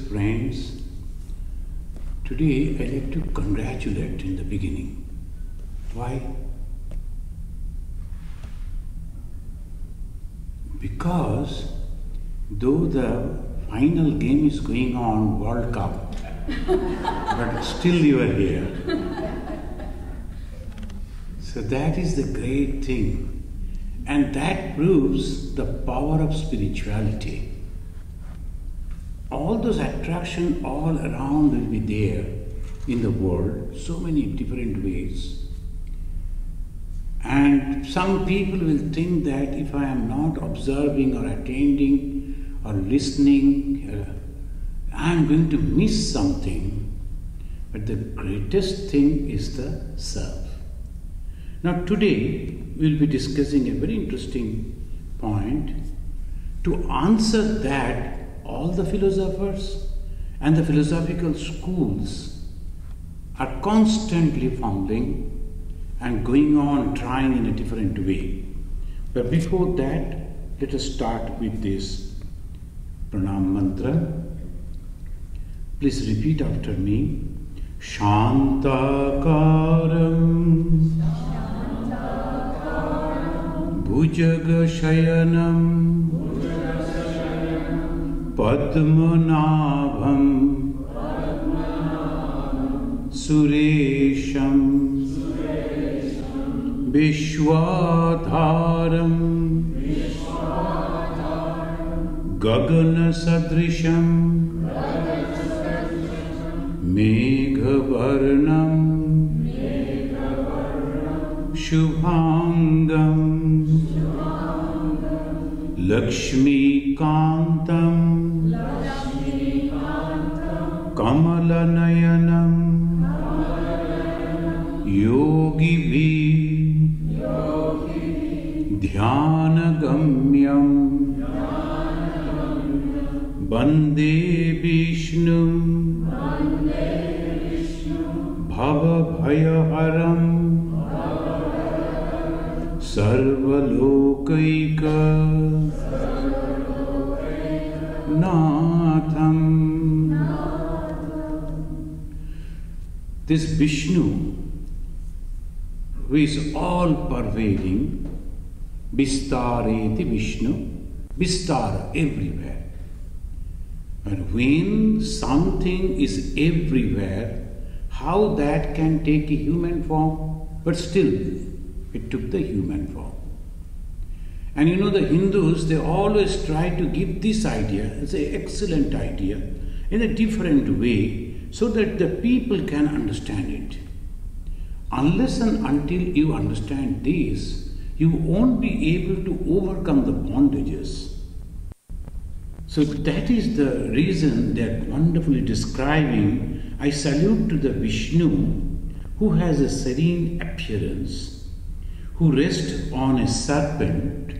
friends, today I like to congratulate in the beginning. Why? Because though the final game is going on, World Cup, but still you are here. So that is the great thing. And that proves the power of spirituality. All those attractions all around will be there in the world, so many different ways. And some people will think that if I am not observing or attending or listening, I am going to miss something. But the greatest thing is the self. Now today we will be discussing a very interesting point. To answer that, all the philosophers and the philosophical schools are constantly fumbling and going on trying in a different way. But before that, let us start with this pranam mantra. Please repeat after me. Shantakaram Bhujagashayanam Padmanabham Suresham Vishwadharam Gagana Sadrisham Meghavarnam Shubhangam Lakshmi Kantam Kamalanayanam Yogi Dhyanagamyam Bande Vishnum Bhavabhayaharam Sarvalokaika Natham. This Vishnu, who is all pervading, Vistareti Vishnu, Vistara everywhere. And when something is everywhere, how that can take a human form? But still, it took the human form. And you know, the Hindus, they always try to give this idea, it's an excellent idea, in a different way, so that the people can understand it. Unless and until you understand this, you won't be able to overcome the bondages. So that is the reason they are wonderfully describing. I salute to the Vishnu who has a serene appearance, who rests on a serpent,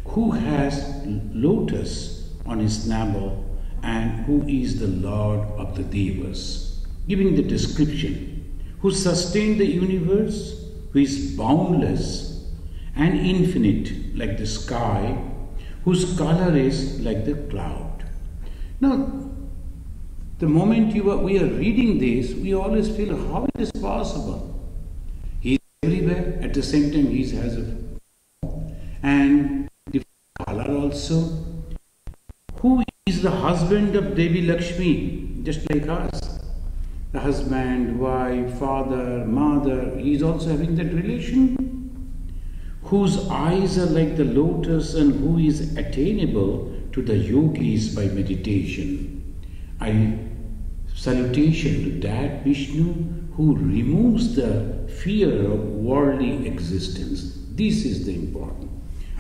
who has lotus on his navel, and who is the Lord of the Devas, giving the description, who sustained the universe, who is boundless and infinite like the sky, whose color is like the cloud. Now, the moment we are reading this, we always feel, how it is possible? He is everywhere, at the same time he has a and different color also. Who is the husband of Devi Lakshmi, just like us? The husband, wife, father, mother, he is also having that relation. Whose eyes are like the lotus and who is attainable to the yogis by meditation. Salutation to that Vishnu who removes the fear of worldly existence. This is the important.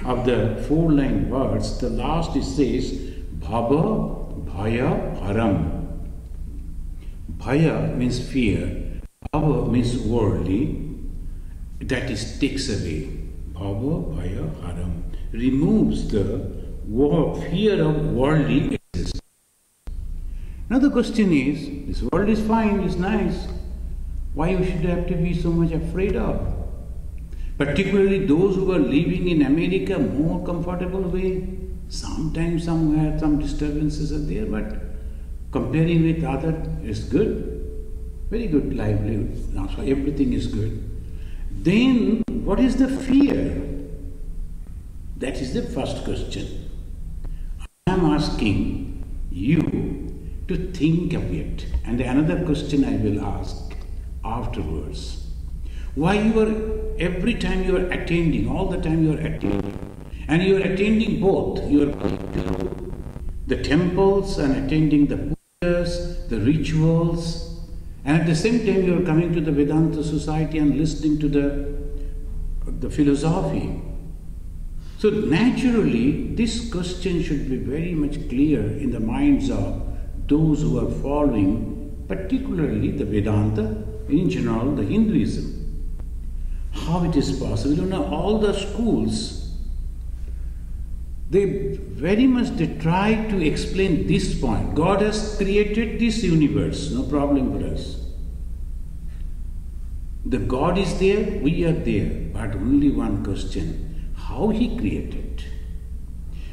Of the 4-line words, the last it says, Bhava Bhaya Haram. Bhaya means fear. Bhava means worldly. That is takes away. Bhava Bhaya Haram. Removes the fear of worldly existence. Now the question is, this world is fine, it's nice. Why you should have to be so much afraid of? Particularly those who are living in America, more comfortable way. Sometimes somewhere some disturbances are there, but Comparing with other is good, very good livelihood. Now, so everything is good. Then, what is the fear? That is the first question. I am asking you to think of it. And another question I will ask afterwards. Why you are, every time you are attending, all the time you are attending, and you are attending both, you are going to the temples and attending the pujas, the rituals, and at the same time you are coming to the Vedanta society and listening to the philosophy. So naturally, this question should be very much clear in the minds of those who are following, particularly the Vedanta, in general the Hinduism. How it is possible? You know, all the schools, they try to explain this point. God has created this universe, no problem for us. The God is there, we are there, but only one question, how He created.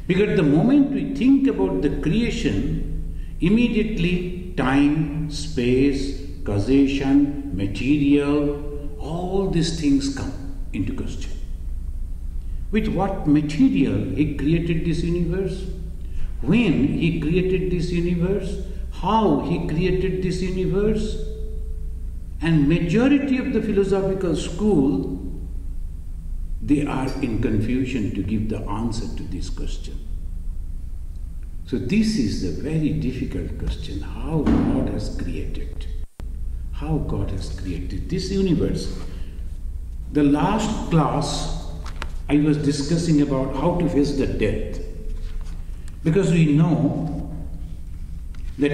Because the moment we think about the creation, immediately time, space, causation, material, all these things come into question. With what material He created this universe? When He created this universe? How He created this universe? And majority of the philosophical school, they are in confusion to give the answer to this question. So this is a very difficult question, how God has created. How God has created this universe. The last class, I was discussing about how to face the death. Because we know that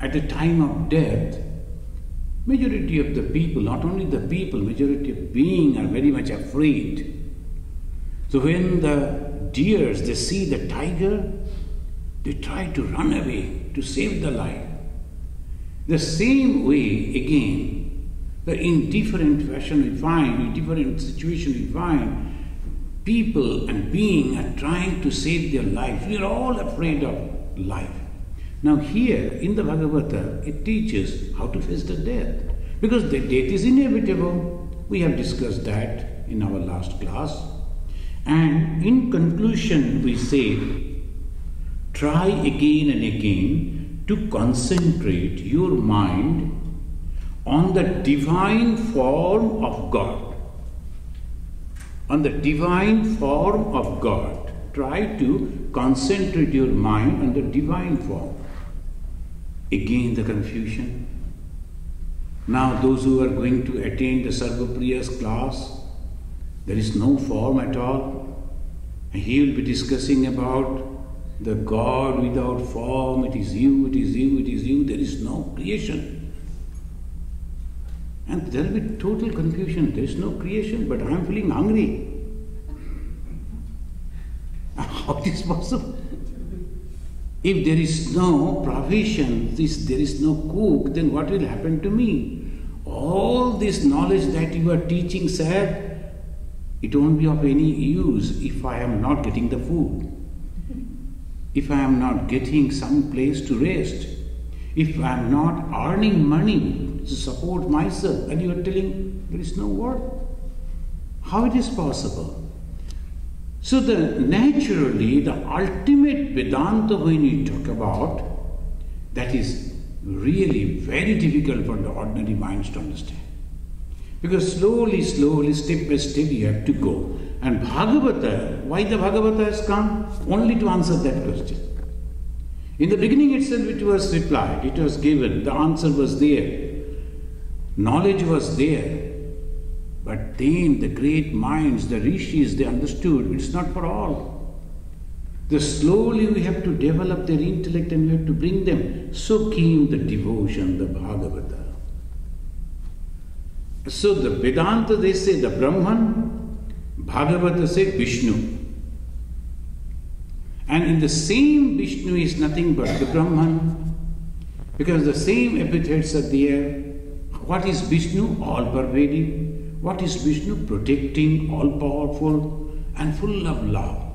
at the time of death, majority of the people, not only the people, majority of beings are very much afraid. So when the deers, they see the tiger, they try to run away to save the life. The same way again, that in different fashion we find, in different situation we find, people and beings are trying to save their life. We are all afraid of life. Now here in the Bhagavata, it teaches how to face the death. Because the death is inevitable. We have discussed that in our last class. And in conclusion we say, try again and again to concentrate your mind on the divine form of God. On the divine form of God. Try to concentrate your mind on the divine form. Again the confusion. Now those who are going to attend the Sarvapriya's class, there is no form at all. And he will be discussing about the God without form, it is you, it is you, it is you, there is no creation. And there will be total confusion, there is no creation, but I am feeling hungry. How it is possible? If there is no provision, there is no cook, then what will happen to me? All this knowledge that you are teaching, sir, it won't be of any use if I am not getting the food. If I am not getting some place to rest. If I am not earning money to support myself, and you are telling there is no work. How it is possible? So naturally, the ultimate Vedanta when you talk about, that is really very difficult for the ordinary minds to understand. Because slowly, step by step you have to go. And Bhagavata, why the Bhagavata has come? Only to answer that question. In the beginning itself it was replied, it was given, the answer was there. Knowledge was there. But then the great minds, the rishis, they understood it's not for all. Slowly we have to develop their intellect and we have to bring them. So came the devotion, the Bhagavata. So the Vedanta, they say the Brahman, Bhagavata say Vishnu. And in the same Vishnu is nothing but the Brahman, because the same epithets are there. What is Vishnu? All pervading. What is Vishnu? Protecting, all powerful and full of love.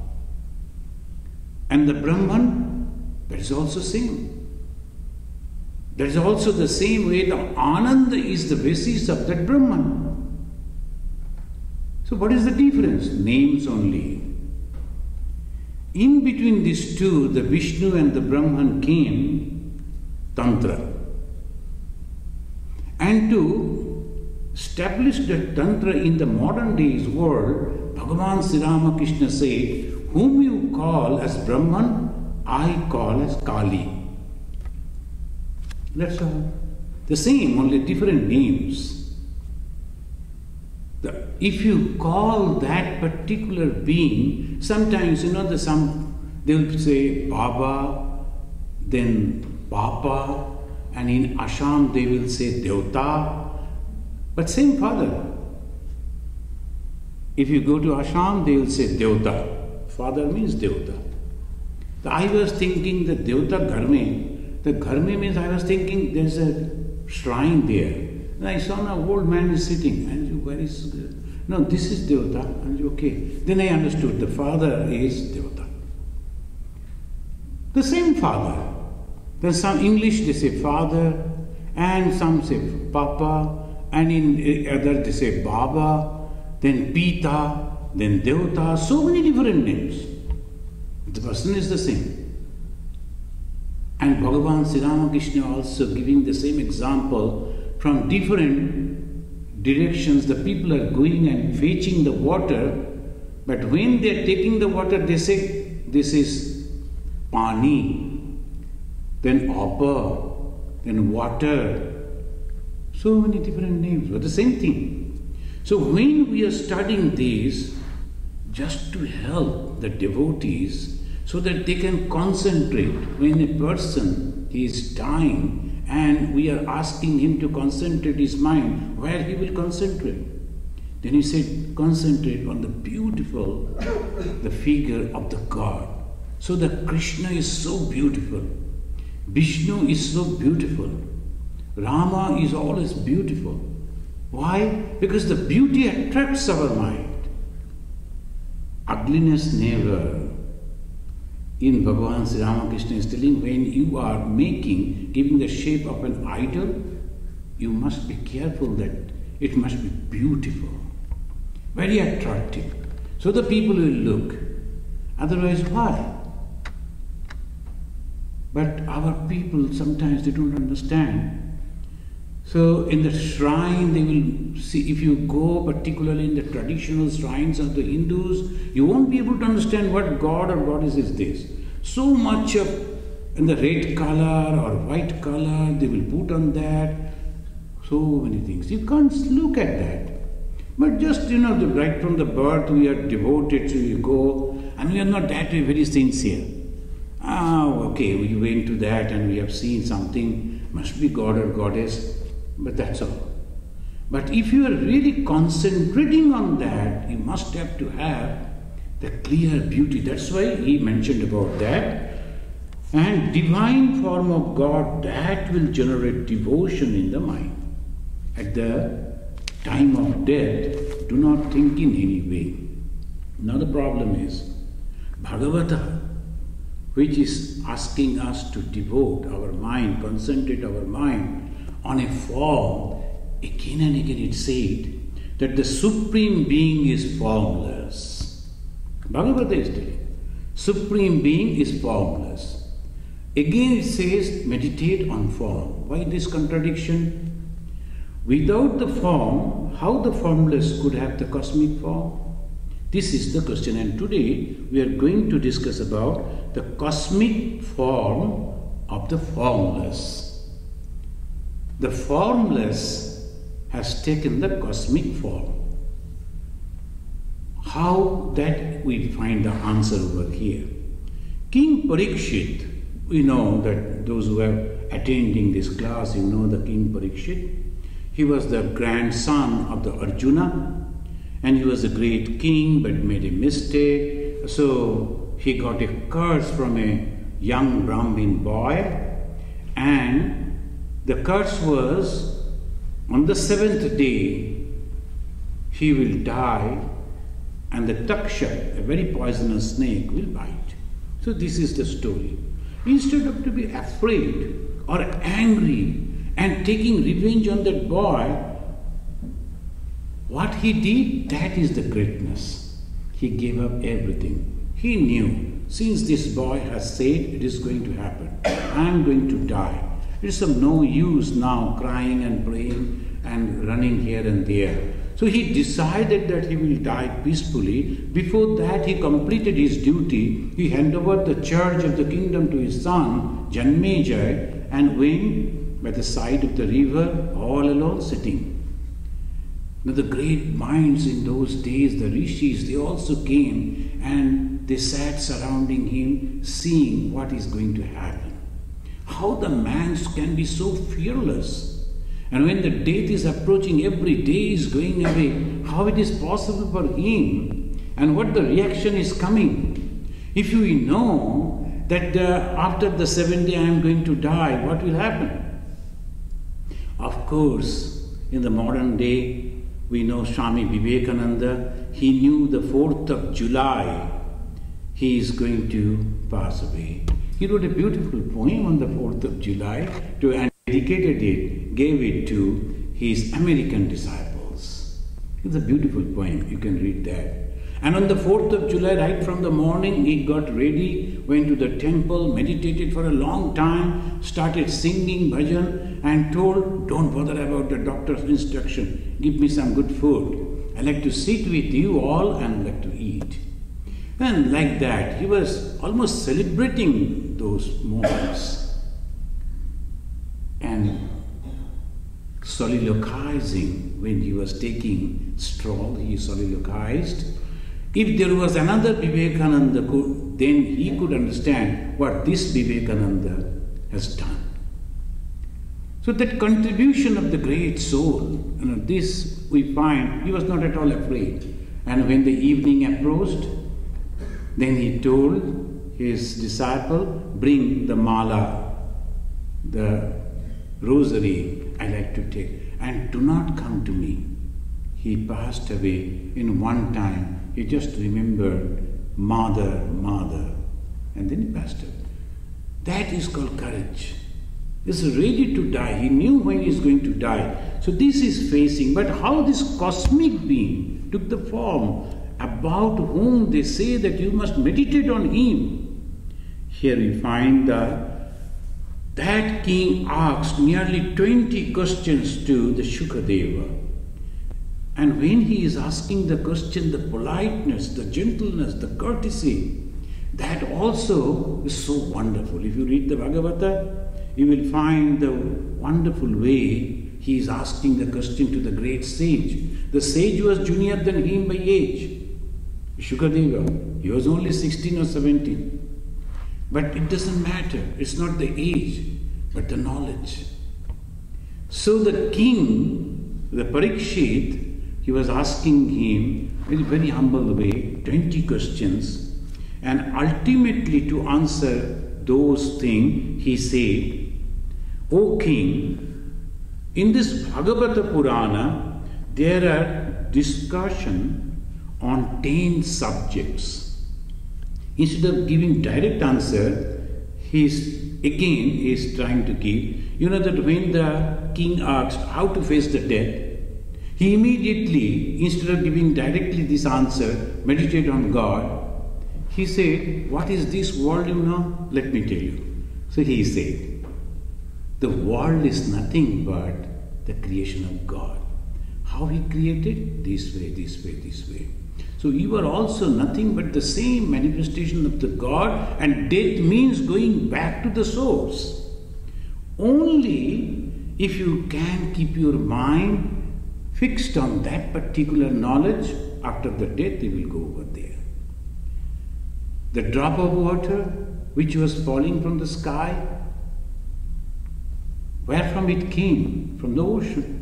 And the Brahman, That is also same. That is also the same way the Ananda is the basis of that Brahman. So what is the difference? Names only. In between these two, the Vishnu and the Brahman came Tantra. And to establish the Tantra in the modern days world, Bhagavan Sri Ramakrishna said, whom you call as Brahman, I call as Kali. That's all. The same, only different names. If you call that particular being, sometimes they will say Baba, then Papa, and in Assam they will say Devta, but same father. If you go to Assam, they will say Devta. Father means Devta. I was thinking the Devta Gharme. The Gharme means I was thinking there's a shrine there. And I saw an old man is sitting. And where is no, this is Devta. And okay. Then I understood the father is Devta. The same father. There's some English they say father, and some say Papa, and in other they say Baba, then Pita, then Devta, so many different names. The person is the same. And Bhagavan Sri Ramakrishna also giving the same example from different directions. The people are going and fetching the water, but when they are taking the water, they say, this is Pani, then Appa, then water. So many different names, but the same thing. So when we are studying these, just to help the devotees so that they can concentrate. When a person is dying and we are asking him to concentrate his mind, where he will concentrate? Then he said, concentrate on the beautiful, the figure of the God. So the Krishna is so beautiful. Vishnu is so beautiful. Rama is always beautiful. Why? Because the beauty attracts our mind. Ugliness never. In Bhagavan Sri Ramakrishna is telling, when you are giving the shape of an idol, you must be careful that it must be beautiful, very attractive. So the people will look. Otherwise, why? But our people, sometimes they don't understand. So in the shrine, they will see, if you go particularly in the traditional shrines of the Hindus, you won't be able to understand what God or goddess is this. So much of in the red color or white color, they will put on that. So many things. You can't look at that. But just, right from the birth, we are devoted, so you go, and we are not that way very sincere. Okay, we went to that and we have seen something, must be God or goddess. But that's all. But if you are really concentrating on that, you must have to have the clear beauty. That's why he mentioned about that. And divine form of God, that will generate devotion in the mind. At the time of death, do not think in any way. Now the problem is, Bhagavatam, which is asking us to devote our mind, concentrate our mind on a form, again and again it said that the Supreme Being is formless. Bhagavata is telling, Supreme Being is formless. Again it says, meditate on form. Why this contradiction? Without the form, how the formless could have the cosmic form? This is the question, and today we are going to discuss about the cosmic form of the formless. The formless has taken the cosmic form. How that we find the answer over here. King Parikshit, we know that those who are attending this class, you know the King Parikshit. He was the grandson of the Arjuna, and he was a great king but made a mistake. So he got a curse from a young Brahmin boy, and the curse was, on the 7th day, he will die, and the taksha, a very poisonous snake, will bite. So this is the story. Instead of to be afraid or angry and taking revenge on that boy, what he did, that is the greatness. He gave up everything. He knew, since this boy has said it is going to happen, I am going to die. It is of no use now crying and praying and running here and there. So he decided that he will die peacefully. Before that, he completed his duty. He handed over the charge of the kingdom to his son, Janmejaya, and went by the side of the river, all alone sitting. Now the great minds in those days, the rishis, they also came and they sat surrounding him, seeing what is going to happen. How the man can be so fearless. And when the death is approaching, every day is going away, how it is possible for him and what the reaction is coming. If you know that after the 7th day I am going to die, what will happen? Of course, in the modern day, we know Swami Vivekananda, he knew the 4th of July, he is going to pass away. He wrote a beautiful poem on the 4th of July and dedicated it, gave it to his American disciples. It's a beautiful poem, you can read that. And on the 4th of July, right from the morning, he got ready, went to the temple, meditated for a long time, started singing bhajan and told, don't bother about the doctor's instruction, give me some good food. I like to sit with you all and like to eat. And like that, he was almost celebrating those moments and soliloquizing. When he was taking stroll, he soliloquized. If there was another Vivekananda, then he could understand what this Vivekananda has done. So that contribution of the great soul, this we find, he was not at all afraid. And when the evening approached, then he told his disciple, bring the mala, the rosary I like to take, and do not come to me. He passed away in one time. He just remembered mother, mother, and then he passed away. That is called courage. He's ready to die. He knew when he's going to die. So this is facing, but how this cosmic being took the form about whom they say that you must meditate on him. Here we find that king asked nearly 20 questions to the Shukadeva. And when he is asking the question, the politeness, the gentleness, the courtesy, that also is so wonderful. If you read the Bhagavatam, you will find the wonderful way he is asking the question to the great sage. The sage was junior than him by age. Shukadeva, he was only 16 or 17. But it doesn't matter. It's not the age, but the knowledge. So the king, the Parikshit, he was asking him in a very humble way, 20 questions, and ultimately to answer those things, he said, O king, in this Bhagavata Purana, there are discussion on 10 subjects. Instead of giving direct answer, he is trying to give. You know that when the king asked how to face the death, he immediately, instead of giving directly this answer, meditate on God, he said, what is this world, Let me tell you. So he said, the world is nothing but the creation of God. How he created? This way, this way, this way. So you are also nothing but the same manifestation of the God, and death means going back to the source. Only if you can keep your mind fixed on that particular knowledge, after the death you will go over there. The drop of water which was falling from the sky, where from it came? From the ocean.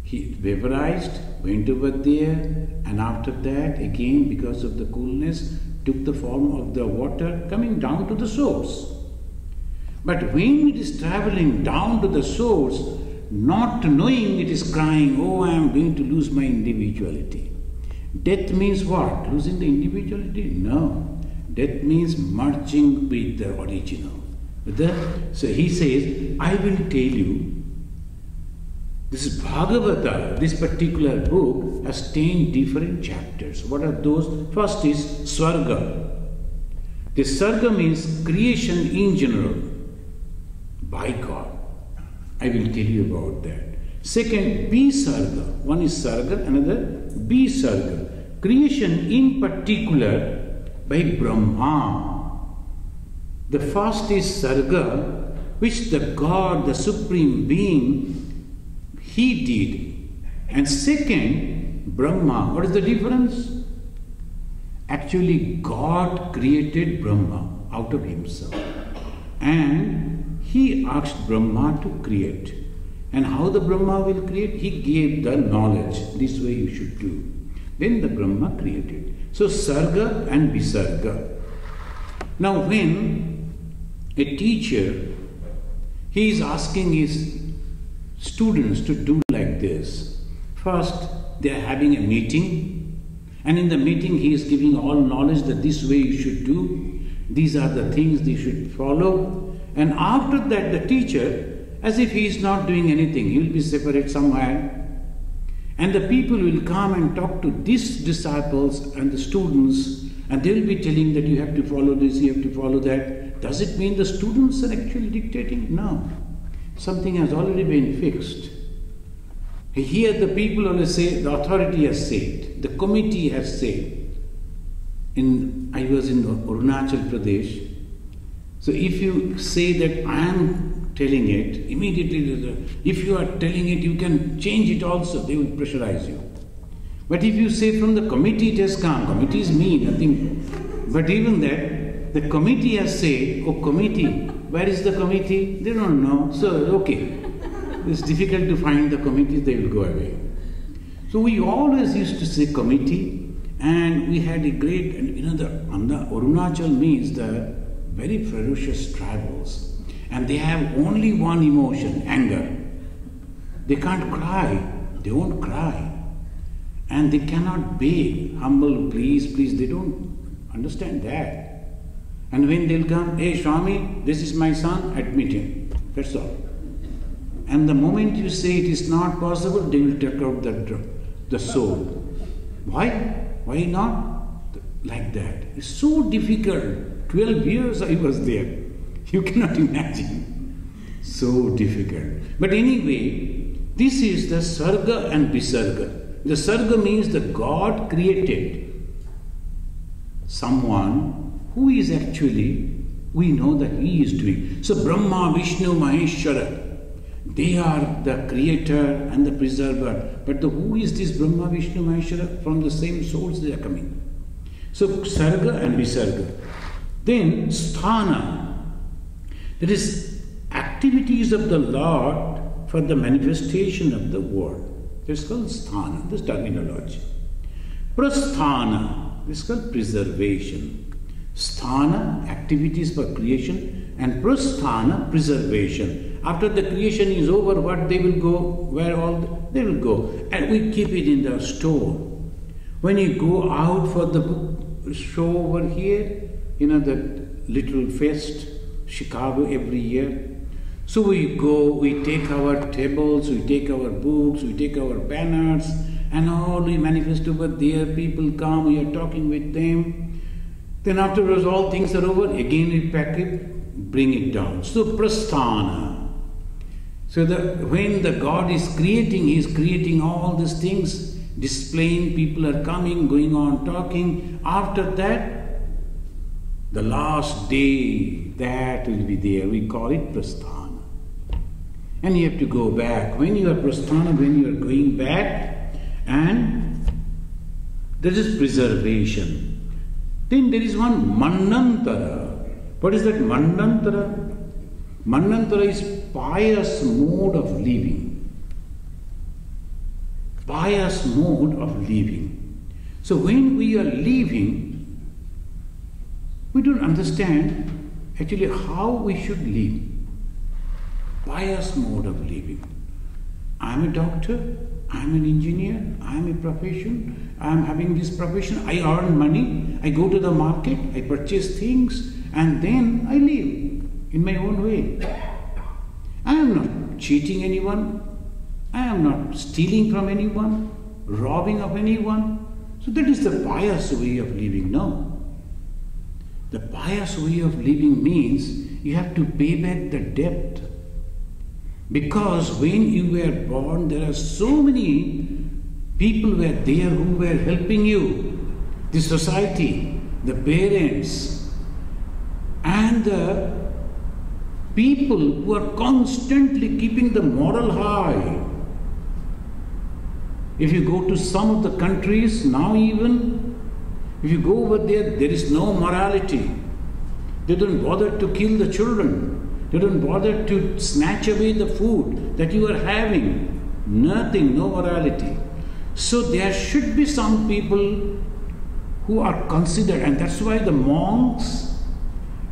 He vaporized, went over there, and after that, again, because of the coolness, took the form of the water coming down to the source. But when it is traveling down to the source, not knowing, it is crying, oh, I am going to lose my individuality. Death means what? Losing the individuality? No. Death means merging with the original. So he says, I will tell you, this is Bhagavatam, this particular book has 10 different chapters. What are those? First is Swarga. The Sarga means creation in general by God. I will tell you about that. Second, Sarga. One is Sarga, another Sarga. Creation in particular by Brahma. The first is Sarga, which the God, the Supreme Being, He did. And second, Brahma. What is the difference? Actually, God created Brahma out of Himself. And He asked Brahma to create. And how the Brahma will create? He gave the knowledge. This way you should do. Then the Brahma created. So, Sarga and Visarga. Now, when a teacher, he is asking his students to do like this. First, they are having a meeting. And in the meeting, he is giving all knowledge that this way you should do. These are the things they should follow. And after that, the teacher, as if he is not doing anything, he will be separate somewhere. And the people will come and talk to these disciples and the students, and they will be telling that you have to follow this, you have to follow that. Does it mean the students are actually dictating? No. Something has already been fixed. Here the people always say, the authority has said, the committee has said. I was in Arunachal Pradesh. So if you say that I am telling it, immediately, if you are telling it, you can change it also, they will pressurize you. But if you say from the committee it has come, committee is me, nothing. But even that, the committee has said, oh committee, where is the committee? They don't know. So, okay. It's difficult to find the committees, they will go away. So we always used to say committee, and we had a great, and the Arunachal means the very ferocious tribals. And they have only one emotion, anger. They can't cry, they won't cry. And they cannot beg, humble, please, please, they don't understand that. And when they'll come, hey Swami, this is my son, admit him. That's all. And the moment you say it is not possible, they will take out the soul. Why? Why not? Like that. It's so difficult. 12 years I was there. You cannot imagine. So difficult. But anyway, this is the Sarga and Visarga. The Sarga means the God created someone who is actually, we know that He is doing. So Brahma, Vishnu, Maheshwara, they are the creator and the preserver. But who is this Brahma, Vishnu, Maheshwara? From the same source they are coming. So Sarga and Visarga. Then Sthana. That is activities of the Lord for the manifestation of the world. That's called Sthana, this terminology. Prasthana, this is called preservation. Sthana, activities for creation, and prasthana, preservation. After the creation is over, what they will go, where all they will go. And we keep it in the store. When you go out for the book show over here, that little fest, Chicago every year. So we go, we take our tables, we take our books, we take our banners, and all we manifest over there. People come, we are talking with them. Then afterwards all things are over, again we pack it, bring it down. So prasthana. So when the God is creating, He is creating all these things, displaying, people are coming, going on talking. After that, the last day, that will be there. We call it prasthana. And you have to go back. When you are prasthana, when you are going back, and there is preservation. Then there is one Manantara. What is that Manantara? Manantara is pious mode of living. Pious mode of living. So when we are living, we don't understand actually how we should live. Pious mode of living. I am a doctor, I am an engineer, I am a profession, I am having this profession, I earn money, I go to the market, I purchase things, and then I live. in my own way. I am not cheating anyone. I am not stealing from anyone, robbing of anyone. So that is the pious way of living. No. The pious way of living means you have to pay back the debt. Because when you were born, there are so many people were there who were helping you. The society, the parents, and the people who are constantly keeping the moral high. If you go to some of the countries, now even, if you go over there, there is no morality. They don't bother to kill the children. They don't bother to snatch away the food that you are having. Nothing, no morality. So there should be some people who are considered, and that's why the monks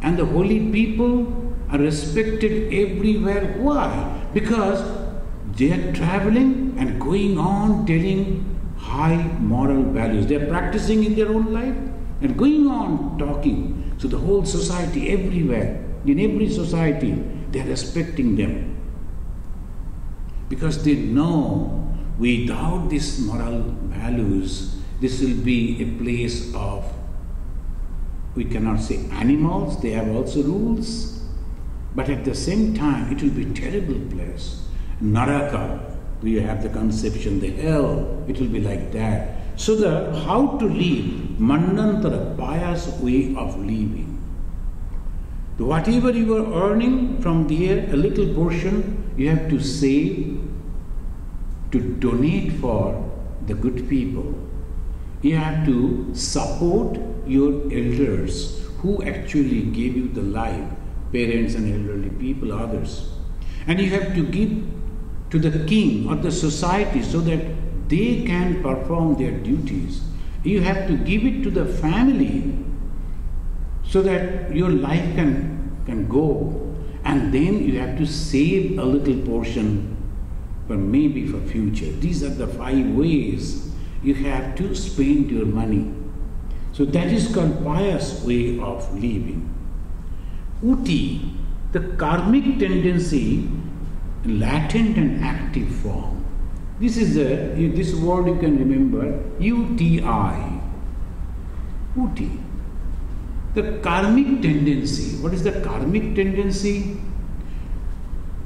and the holy people are respected everywhere. Why? Because they are traveling and going on telling high moral values. They are practicing in their own life and going on talking. So the whole society, everywhere, in every society, they are respecting them. Because they know without these moral values, this will be a place of, we cannot say animals, they have also rules, but at the same time it will be a terrible place. Naraka, we have the conception, the hell, it will be like that. So the how to live, Manantara, pious way of living. Whatever you are earning from there, a little portion you have to save, to donate for the good people. You have to support your elders who actually gave you the life, parents and elderly people, others. And you have to give to the king or the society so that they can perform their duties. You have to give it to the family so that your life can go. And then you have to save a little portion for maybe for future. These are the 5 ways you have to spend your money. So that is called pious way of living. Uti, the karmic tendency, latent and active form. This is this word you can remember, UTI. Uti. The karmic tendency. What is the karmic tendency?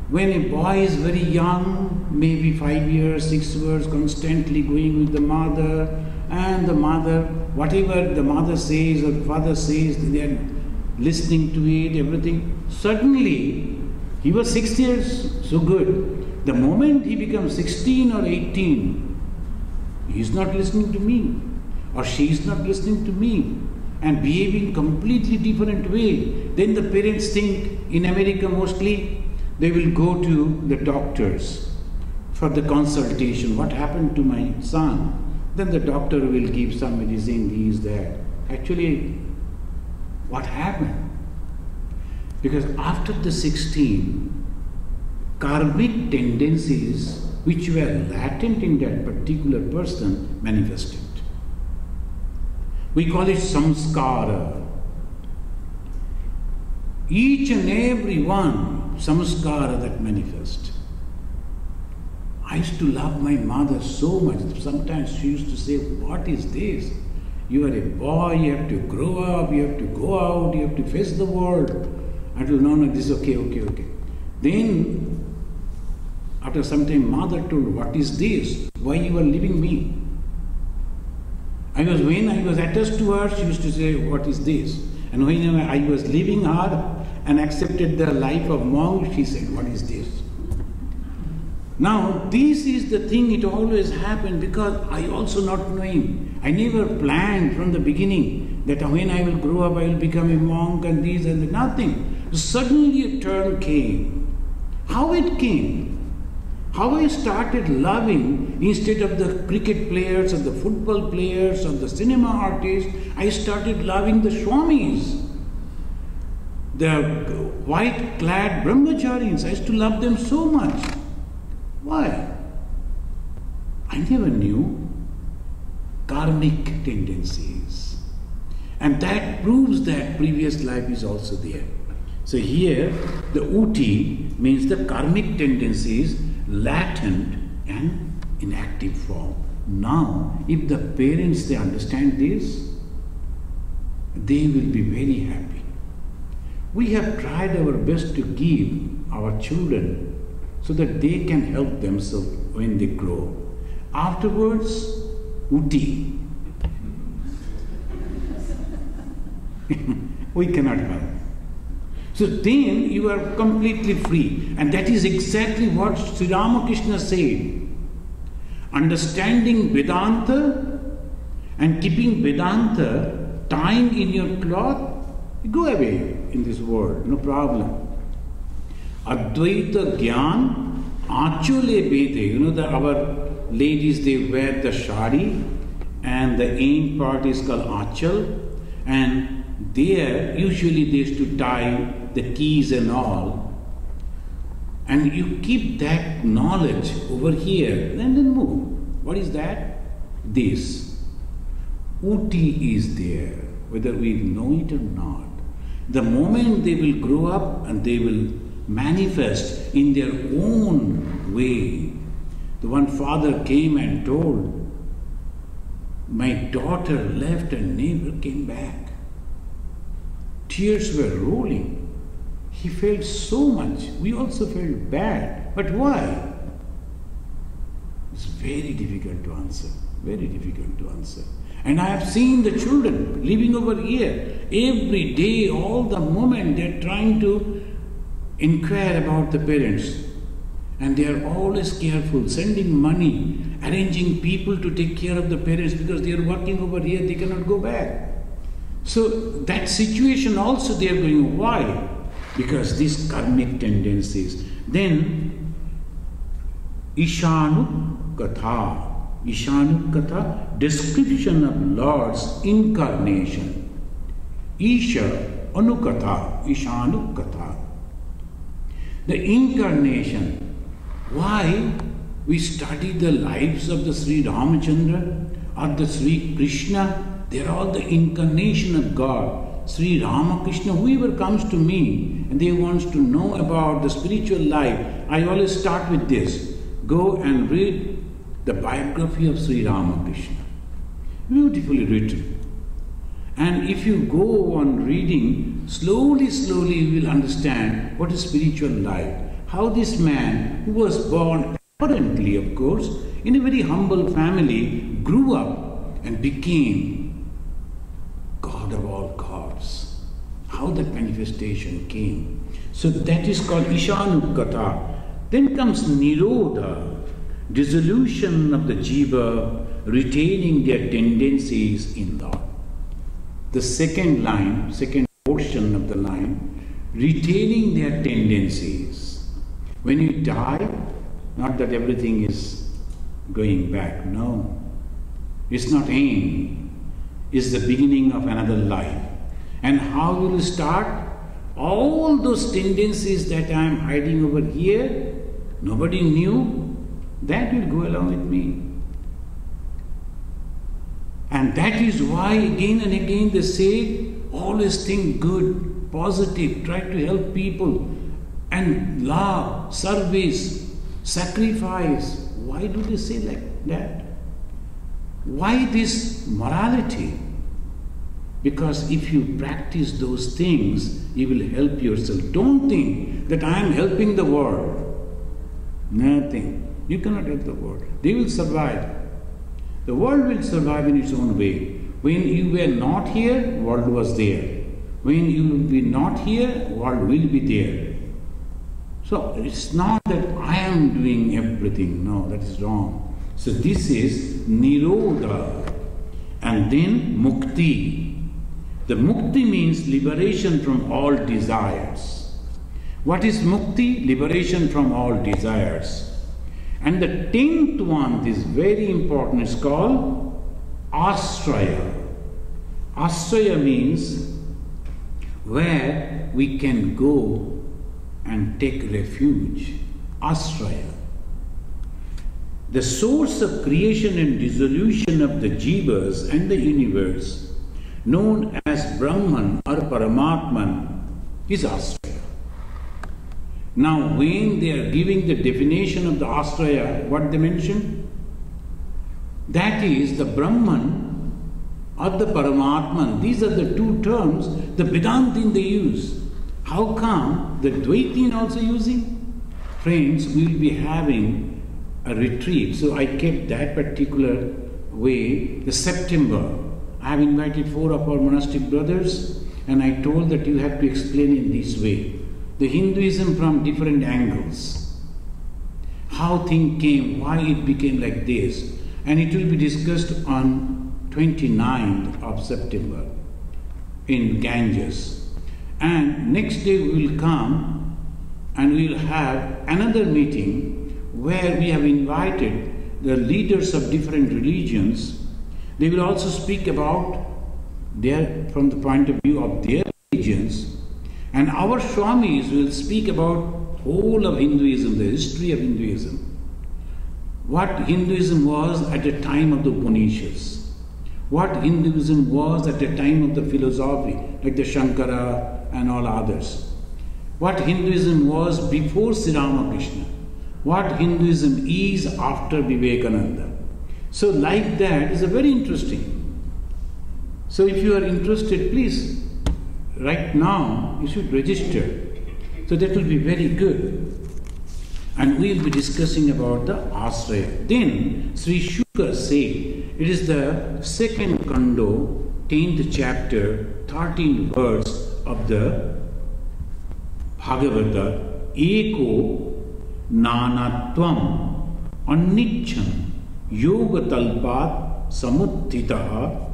When a boy is very young, maybe 5 years, 6 years, constantly going with the mother, and the mother, whatever the mother says or the father says, they are listening to it, everything. Suddenly, he was 6 years, so good. The moment he becomes 16 or 18, he is not listening to me, or she is not listening to me, and behaving completely different way. Then the parents think, in America mostly, they will go to the doctors for the consultation. What happened to my son? Then the doctor will give some medicine, this, that. Actually, what happened? Because after the 16, karmic tendencies which were latent in that particular person manifested. We call it samskara. Each and every one samskara that manifest. I used to love my mother so much. Sometimes she used to say, what is this? You are a boy, you have to grow up, you have to go out, you have to face the world. I told, no, this is okay. Then, after some time, mother told, what is this? Why you are leaving me? When I was attached to her, she used to say, what is this? And when I was leaving her and accepted the life of monk, she said, what is this? Now, this is the thing, it always happened because I also not knowing. I never planned from the beginning that when I will grow up, I will become a monk and this and that, nothing. Suddenly a turn came. How it came? How I started loving, instead of the cricket players or the football players or the cinema artists, I started loving the Swamis, the white-clad brahmacharis. I used to love them so much. Why? I never knew karmic tendencies. And that proves that previous life is also there. So here, the uti means the karmic tendencies latent and in active form. Now, if the parents, they understand this, they will be very happy. We have tried our best to give our children so that they can help themselves when they grow. Afterwards, uti. We cannot help. So then you are completely free. And that is exactly what Sri Ramakrishna said. Understanding Vedanta and keeping Vedanta tying in your cloth, go away in this world, no problem. Advaita Gyan, Achole Bede, our ladies, they wear the shari and the end part is called Achal, and there usually they used to tie the keys and all, and you keep that knowledge over here and then move. What is that? This. Uti is there, whether we know it or not. The moment they will grow up and they will manifest in their own way. The one father came and told, my daughter left and never came back. Tears were rolling. He felt so much. We also felt bad. But why? It's very difficult to answer. Very difficult to answer. And I have seen the children living over here. Every day, all the moment, they are trying to inquire about the parents. And they are always careful, sending money, arranging people to take care of the parents because they are working over here, they cannot go back. So that situation also they are going, why? Because these karmic tendencies. Then Ishanu Katha. Ishanu Katha, description of Lord's incarnation. Isha Anukatha, Ishanu Katha. The incarnation. Why we study the lives of the Sri Ramachandra or the Sri Krishna? They are all the incarnation of God. Sri Ramakrishna, whoever comes to me and they wants to know about the spiritual life, I always start with this. Go and read the biography of Sri Ramakrishna. Beautifully written. And if you go on reading, slowly you will understand what is spiritual life. How this man, who was born apparently, of course, in a very humble family, grew up and became God of all gods. How that manifestation came. So that is called Ishanukata. Then comes Nirodha, dissolution of the jiva, retaining their tendencies in Lord. The second line, second portion of the line, retaining their tendencies. When you die, not that everything is going back, no. It's not end. It's the beginning of another life. And how will you start? All those tendencies that I am hiding over here, nobody knew, that will go along with me. And that is why again and again they say, always think good, positive, try to help people, and love, service, sacrifice. Why do they say like that? Why this morality? Because if you practice those things, you will help yourself. Don't think that I am helping the world. Nothing. You cannot help the world. They will survive. The world will survive in its own way. When you were not here, world was there. When you will be not here, world will be there. So it's not that I am doing everything. No, that is wrong. So this is Nirodha. And then Mukti. The Mukti means liberation from all desires. What is Mukti? Liberation from all desires. And the 10th one is very important. It's called Ashraya. Ashraya means where we can go and take refuge. Ashraya. The source of creation and dissolution of the jivas and the universe, known as Brahman or Paramatman, is Ashraya. Now, when they are giving the definition of the Asraya, what they mention? That is the Brahman or the Paramatman. These are the two terms the Vedantin they use. How come the Dvaitin also using? Friends, we will be having a retreat. So I kept that particular way. The September, I have invited 4 of our monastic brothers and I told that you have to explain in this way. The Hinduism from different angles. How things came, why it became like this. And it will be discussed on 29th of September in Ganges. And next day we will come and we will have another meeting where we have invited the leaders of different religions. They will also speak about from the point of view of their religions. And our Swamis will speak about whole of Hinduism, the history of Hinduism. What Hinduism was at the time of the Upanishads. What Hinduism was at the time of the philosophy, like the Shankara and all others. What Hinduism was before Sri Ramakrishna. What Hinduism is after Vivekananda. So like that is a very interesting. So if you are interested, please, right now you should register. So that will be very good. And we will be discussing about the Asraya. Then Sri Shuka said, it is the second kando, 10th chapter, 13th verse of the Bhagavata, Eko Nanatvam Annicham Yoga Talpat Samuttitaha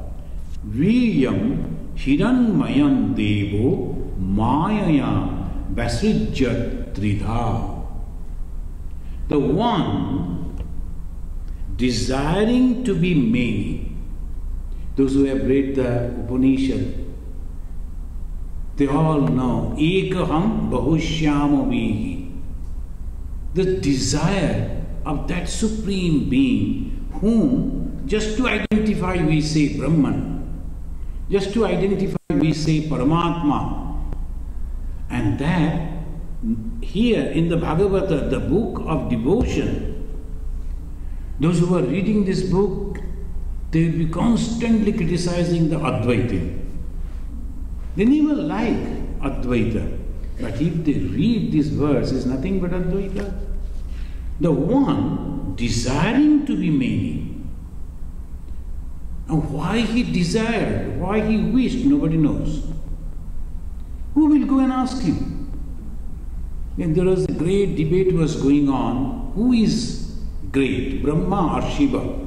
Viyam Hiranmayam Devo Mayaya Vasrijat Tridha. The one desiring to be many, those who have read the Upanishad, they all know Ekaham Bahushyama Vihi. The desire of that Supreme Being, whom just to identify we say Brahman, just to identify we say Paramatma. And that here in the Bhagavata, the book of devotion, those who are reading this book, they will be constantly criticizing the Advaita. They never like Advaita. But if they read this verse, it's nothing but Advaita. The one desiring to be many. And why he desired, why he wished, nobody knows. Who will go and ask him? And there was a great debate was going on. Who is great, Brahma or Shiva?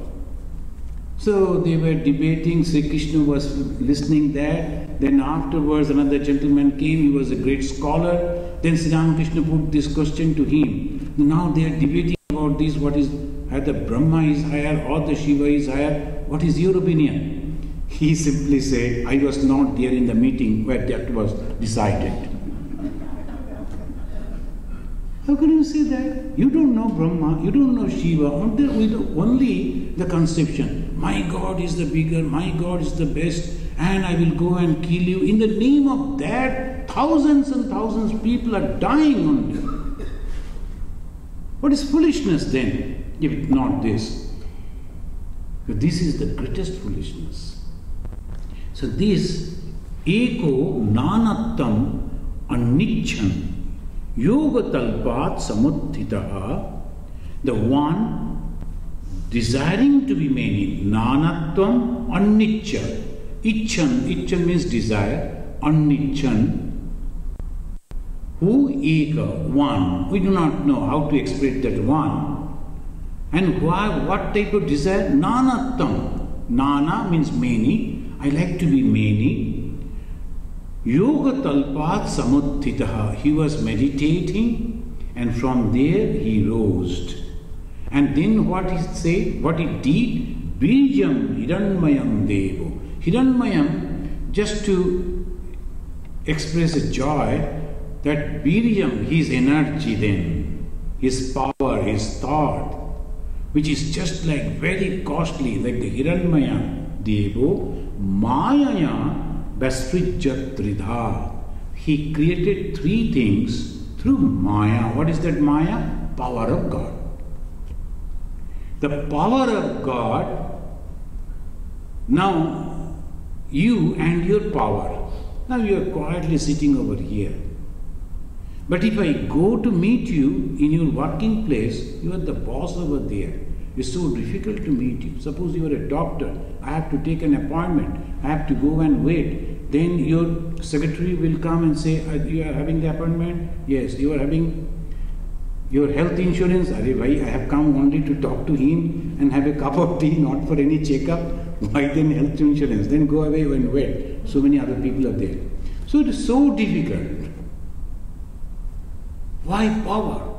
So they were debating. Sri Krishna was listening there. Then afterwards another gentleman came. He was a great scholar. Then Sri Ramakrishna put this question to him. Now they are debating about this. What is, either Brahma is higher or the Shiva is higher? What is your opinion? He simply said, I was not there in the meeting where that was decided. How can you say that? You don't know Brahma, you don't know Shiva, only the conception. My God is the bigger, my God is the best, and I will go and kill you. In the name of that, thousands and thousands of people are dying on you. What is foolishness then, if not this? So this is the greatest foolishness. So this Eko Nanattam Aniccham Yoga Talpat Samuttitaha, the one desiring to be many, Nanatvam Anniccha. Icchan means desire, Annichan. Who Eka, one. We do not know how to express that one. And why, what type of desire? Nanatvam. Nana means many. I like to be many. Yoga Talpat Samuttitaha. He was meditating and from there he rose. And then what he said, what he did? Bijam Hiranmayam Devo. Hiranmayam, just to express a joy, that Bijam, his energy then, his power, his thought, which is just like very costly, like the Hiranmayam Devo, Mayaya Vasrijat Tridha. He created three things through Maya. What is that Maya? Power of God. The power of God, now you and your power. Now you are quietly sitting over here. But if I go to meet you in your working place, you are the boss over there. It's so difficult to meet you. Suppose you are a doctor, I have to take an appointment, I have to go and wait. Then your secretary will come and say, you are having the appointment? Yes. You are having your health insurance? I have come only to talk to him and have a cup of tea, not for any checkup. Why then health insurance? Then go away and wait. So many other people are there. So it is so difficult. Why power?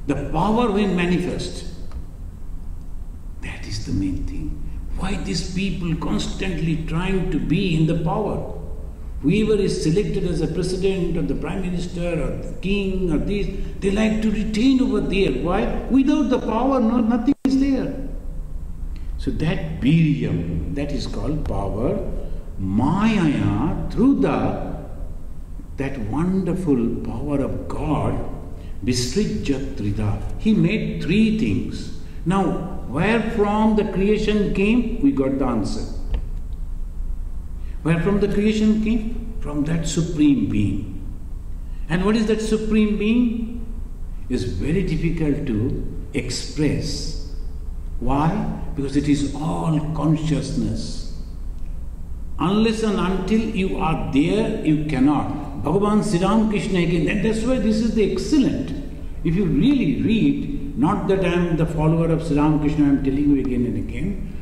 The power when manifest. That is the main thing. Why these people constantly trying to be in the power? Whoever is selected as a president or the prime minister or the king or this, they like to retain over there. Why? Without the power, nothing is there. So that Biriam, that is called power, Maya, through that wonderful power of God, Visrijjatrida. He made three things. Now, where from the creation came, we got the answer. Where from the creation came? From that Supreme Being. And what is that Supreme Being? It's very difficult to express. Why? Because it is all consciousness. Unless and until you are there, you cannot. Bhagavan Sri Krishna again, and that's why this is the excellent. If you really read, not that I am the follower of Sri Krishna, I am telling you again and again.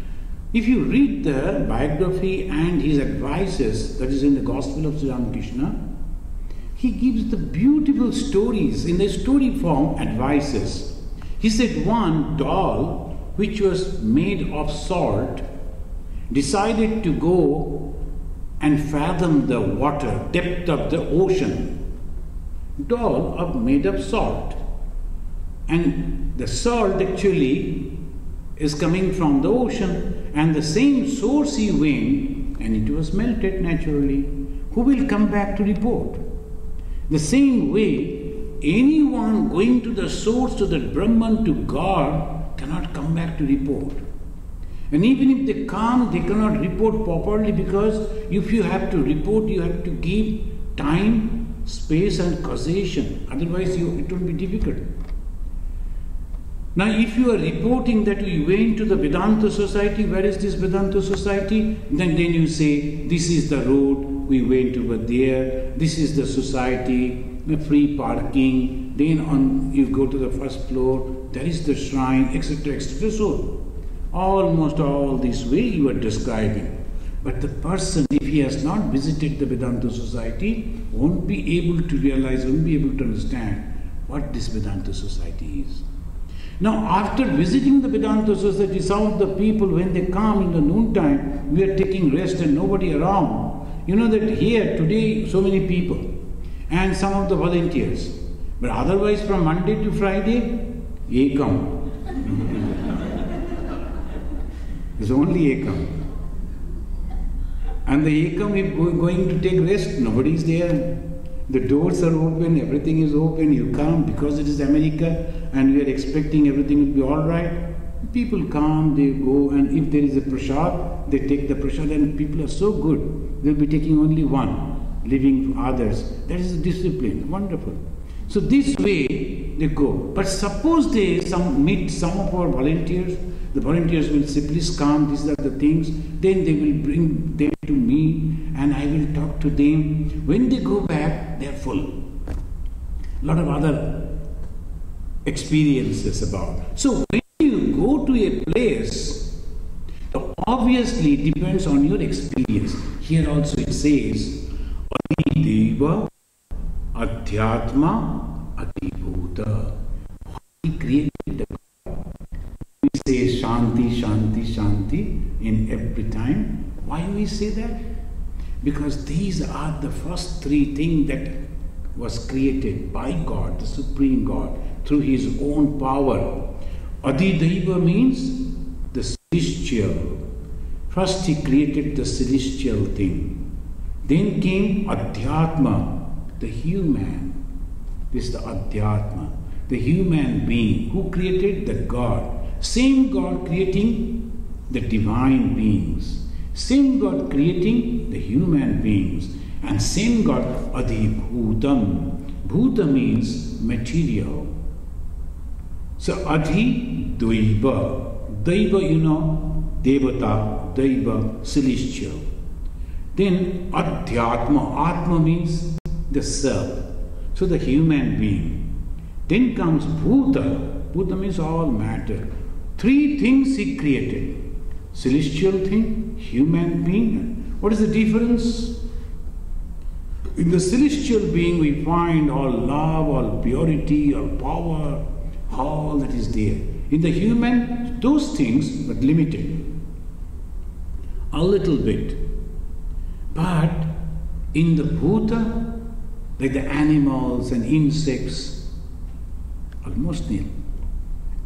If you read the biography and his advices, that is in the Gospel of Sri Krishna, he gives the beautiful stories in the story form, advices. He said one doll which was made of salt decided to go and fathom the water, depth of the ocean. Doll made of salt. And the salt actually is coming from the ocean, and the same source he went and it was melted naturally. Who will come back to report? The same way, anyone going to the source, to the Brahman, to God, cannot come back to report. And even if they come, they cannot report properly, because if you have to report, you have to give time, space and causation. Otherwise, it will be difficult. Now, if you are reporting that you went to the Vedanta Society, where is this Vedanta Society? Then you say, this is the road, we went over there, this is the society, the free parking, then you go to the first floor, there is the shrine, etc., etc. So, almost all this way you are describing. But the person, if he has not visited the Vedanta Society, won't be able to realize, won't be able to understand what this Vedanta Society is. Now, after visiting the Vedanta Society, some of the people, when they come in the noontime, we are taking rest and nobody around. You know that here, today, so many people, and some of the volunteers. But otherwise, from Monday to Friday, Ekam. It's only Ekam. And the Ekam, if going to take rest, nobody is there. The doors are open, everything is open, you come, because it is America and we are expecting everything will be all right. People come, they go, and if there is a prasad, they take the prasad, and people are so good. They'll be taking only one, leaving others. That is a discipline, wonderful. So this way they go. But suppose they meet some of our volunteers, the volunteers will say, please come, these are the things. Then they will bring them to me and I will talk to them. When they go back, they are full. A lot of other experiences about. So when you go to a place, obviously it depends on your experience. Here also it says, Adideva, Adhyatma, Adibhuta. He created the God. We say Shanti, Shanti, Shanti in every time. Why do we say that? Because these are the first three things that was created by God, the Supreme God, through His own power. Adideva means the celestial. First He created the celestial thing. Then came Adhyatma, the human. This is the Adhyatma, the human being who created the God. Same God creating the divine beings. Same God creating the human beings. And same God, Adhibhutam. Bhuta means material. So Adhi Dvaiva. Daiva, you know, Devata, Daiva, celestial. Then Adhyatma. Atma means the self. So the human being. Then comes Bhuta. Bhuta means all matter. Three things he created. Celestial thing, human being. What is the difference? In the celestial being we find all love, all purity, all power, all that is there. In the human, those things, but limited. A little bit. But in the Bhuta, like the animals and insects, almost nil.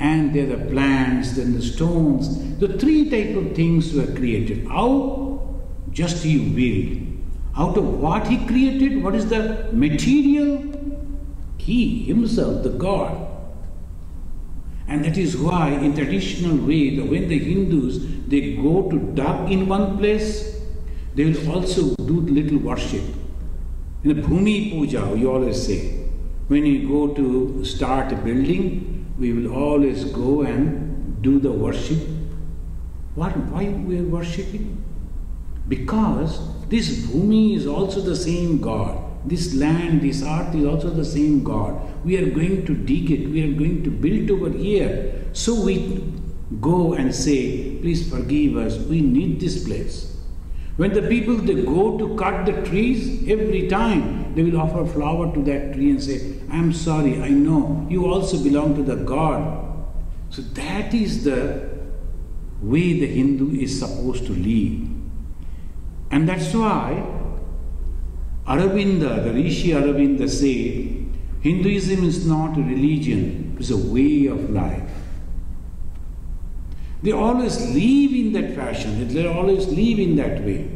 And there are the plants, then the stones. The three types of things were created. How? Just he willed. Out of what he created, what is the material? He himself, the God. And that is why in traditional way, when the Hindus, they go to dug in one place, they will also do little worship. In the Bhumi Puja, we always say, when you go to start a building, we will always go and do the worship. Why we are worshipping? Because this Bhumi is also the same God. This land, this earth is also the same God. We are going to dig it. We are going to build over here. So we go and say, please forgive us. We need this place. When the people, they go to cut the trees, every time they will offer flower to that tree and say, I am sorry, I know, you also belong to the God. So that is the way the Hindu is supposed to live. And that's why Aravinda, the Rishi Aravinda said, Hinduism is not a religion, it is a way of life. They always live in that fashion, they always live in that way.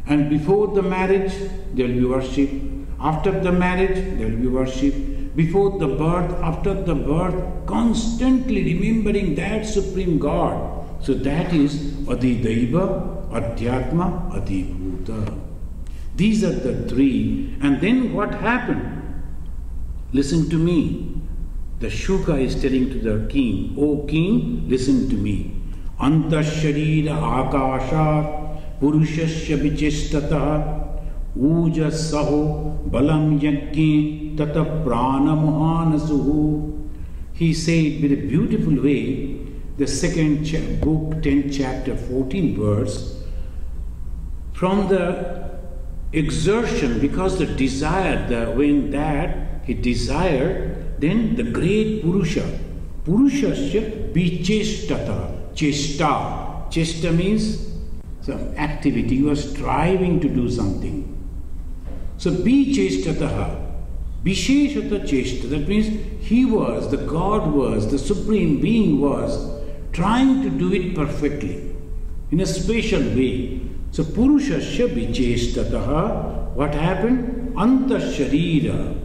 And before the marriage, there will be worship. After the marriage, there will be worship. Before the birth, after the birth, constantly remembering that Supreme God. So that is Adhidaiva, Adhyatma, Adhibhuta. These are the three. And then what happened? Listen to me. The Shuka is telling to the king, O king, listen to me. Antasharira akashat purushasya vichestata ujasaho balam yajñe tata prana mohanasuhu. He said with a beautiful way, the second book, 10th chapter, 14th verse, from the exertion, because the desire, when that he desired, then the great Purusha, Purushasya vichestata, chesta. Chesta means some activity, you are striving to do something. So vichestataha, visheshata chesta, that means he was, the God was, the Supreme Being was trying to do it perfectly, in a special way. So Purushasya vichestataha, what happened? Antasharira.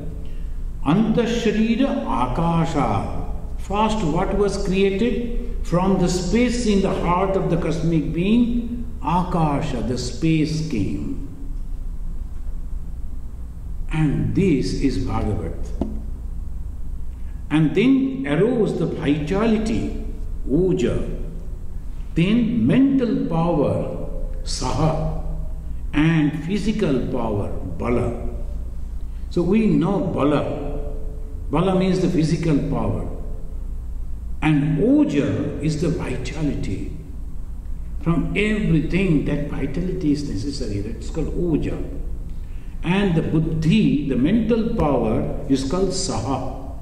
Antasharira akasha. First, what was created? From the space in the heart of the cosmic being, akasha, the space came. And this is Bhagavat. And then arose the vitality, uja. Then mental power, saha. And physical power, bala. So we know bala. Bala means the physical power. And oja is the vitality. From everything, that vitality is necessary. That's called oja. And the buddhi, the mental power, is called saha.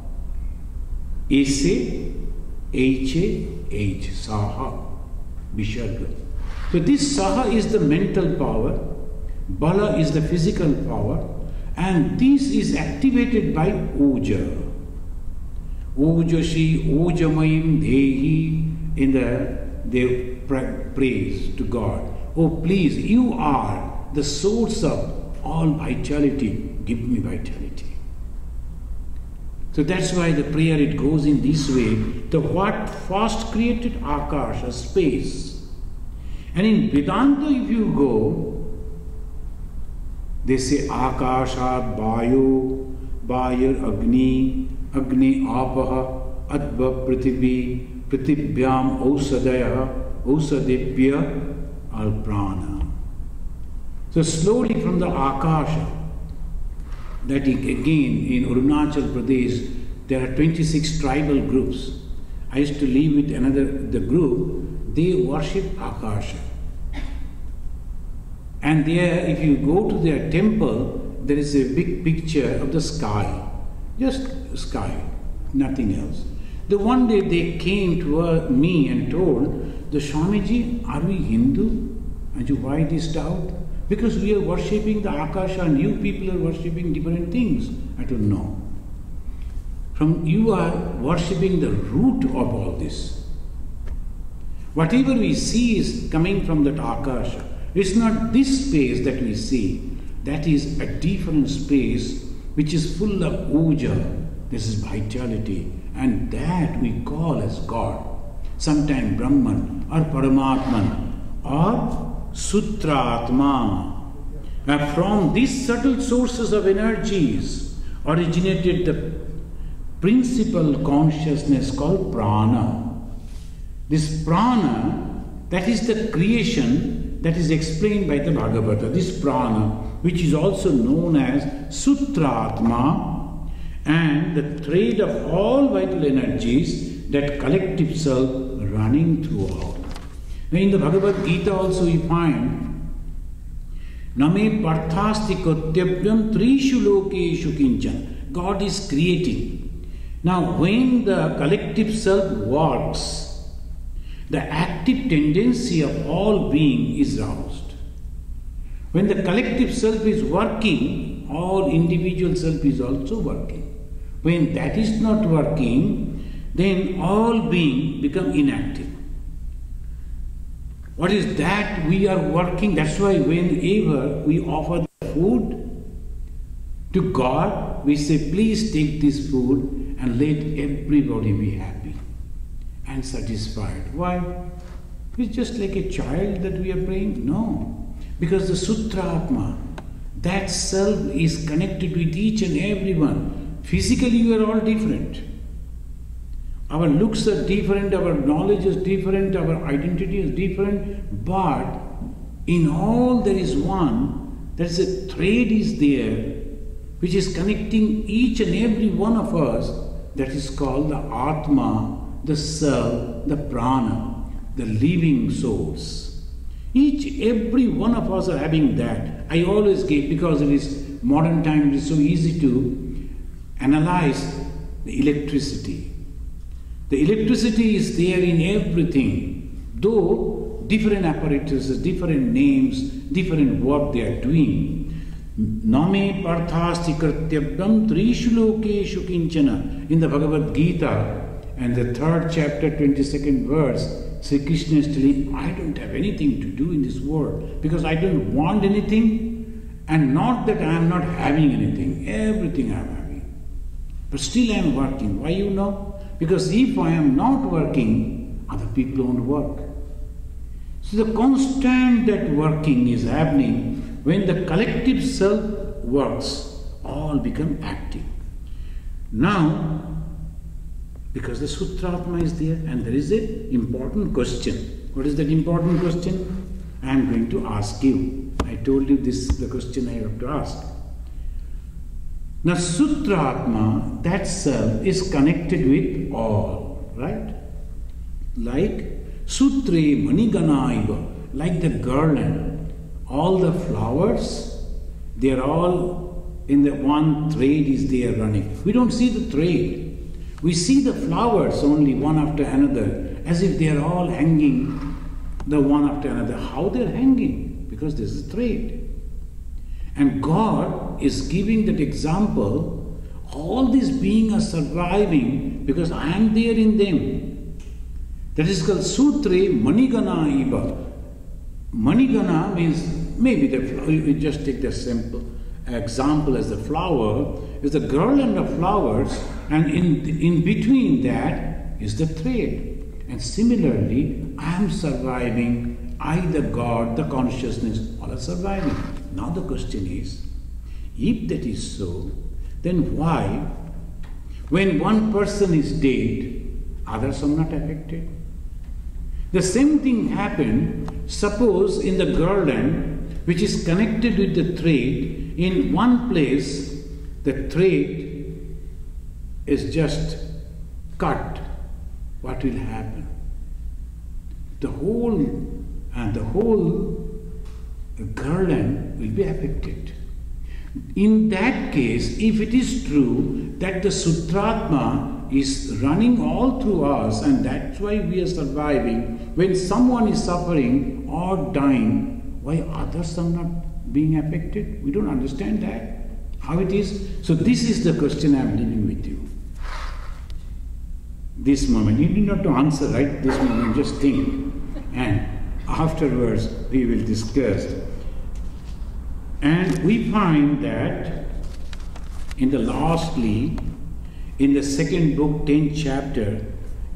Ese, H-A, H, saha, visharga. So this saha is the mental power, bala is the physical power, and this is activated by oja. Ojashi, ojamayim dehi, they praise to God. Oh please, you are the source of all vitality, give me vitality. So that's why the prayer, it goes in this way. The what first created Akasha, space. And in Vedanta, if you go, they say Akashat Vayu, Vayur Agni, Agni Apaha, Adva Prithivi, Prithibhyam Ausadaya, Ausadebhya Al Prana. So slowly from the Akasha, that again in Arunachal Pradesh, there are 26 tribal groups. I used to live with the group, they worship Akasha. And there, if you go to their temple, there is a big picture of the sky. Just sky, nothing else. The one day they came to me and told, the Swamiji, are we Hindu? And you, why this doubt? Because we are worshipping the Akasha and you people are worshipping different things. I don't know. You are worshipping the root of all this. Whatever we see is coming from that Akasha. It's not this space that we see. That is a different space which is full of uja. This is vitality. And that we call as God. Sometimes Brahman or Paramatman or Sutratma. And from these subtle sources of energies originated the principal consciousness called prana. This prana, that is the creation that is explained by the Bhagavatam. This prana, which is also known as Sutratma, and the thread of all vital energies that collective self running throughout. Now in the Bhagavad Gita also you find Name parthasti kotyabhyam trishu lokeshu kinchan. God is creating. Now when the collective self works, the active tendency of all being is roused. When the collective self is working, all individual self is also working. When that is not working, then all being become inactive. What is that? We are working. That's why whenever we offer the food to God, we say, please take this food and let everybody be happy and satisfied. Why? It's just like a child that we are praying? No. Because the Sutratma, that self is connected with each and everyone. Physically you are all different. Our looks are different, our knowledge is different, our identity is different, but in all there is one, there is a thread is there which is connecting each and every one of us, that is called the Atma, the self, the prana, the living source. Every one of us are having that. I always give, because it is modern time, it is so easy to analyze the electricity. The electricity is there in everything, though different apparatuses, different names, different work they are doing. Name parthasti kartyabhyam trishu lokeshu kinchana. In the Bhagavad Gita, and the 3rd chapter, 22nd verse, Sri Krishna is telling, I don't have anything to do in this world, because I don't want anything, and not that I am not having anything, everything I am having. But still I am working. Why you know? Because if I am not working, other people won't work. So the constant that working is happening. When the collective self works, all become active. Now, because the Sutratma is there, and there is an important question. What is that important question? I am going to ask you. I told you this is the question I have to ask. Now, Sutratma, that self, is connected with all, right? Like Sutre Maniganaiva, like the garland, all the flowers, they are all in the one thread is there running. We don't see the thread. We see the flowers only one after another, as if they are all hanging the one after another. How they are hanging? Because there is a thread. And God is giving that example. All these beings are surviving because I am there in them. That is called Sutre Manigana Iva. Manigana means maybe the flower, you just take the simple. example as the flower, is the garland of flowers, and in between that is the thread. And similarly, I am surviving, I the God, the consciousness, all are surviving. Now the question is, if that is so, then why, when one person is dead, others are not affected? The same thing happened, suppose in the garland, which is connected with the thread, in one place the thread is just cut. What will happen? The whole garland will be affected. In that case, if it is true that the Sutratma is running all through us and that's why we are surviving, when someone is suffering or dying, why others are not being affected? We don't understand that. How it is? So this is the question I am leaving with you. This moment, you need not to answer right this moment, just think. And afterwards we will discuss. And we find that in the second book, 10th chapter,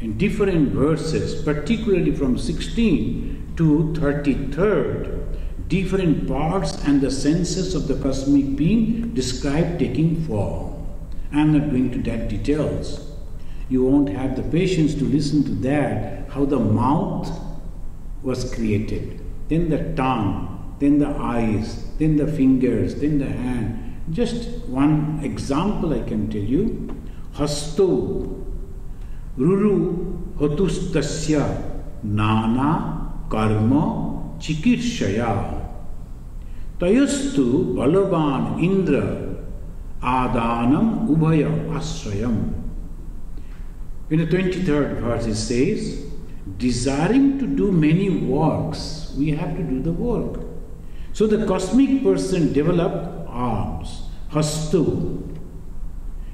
in different verses, particularly from 16 to 33rd, different parts and the senses of the cosmic being described taking form. I am not going to that details. You won't have the patience to listen to that, how the mouth was created, then the tongue, then the eyes, then the fingers, then the hand. Just one example I can tell you. Hasto ruru hotustasya nana karma chikirshaya tayastu balavan indra adanam ubhaya ashrayam. In the 23rd verse it says, desiring to do many works, we have to do the work. So the cosmic person developed arms, hastu,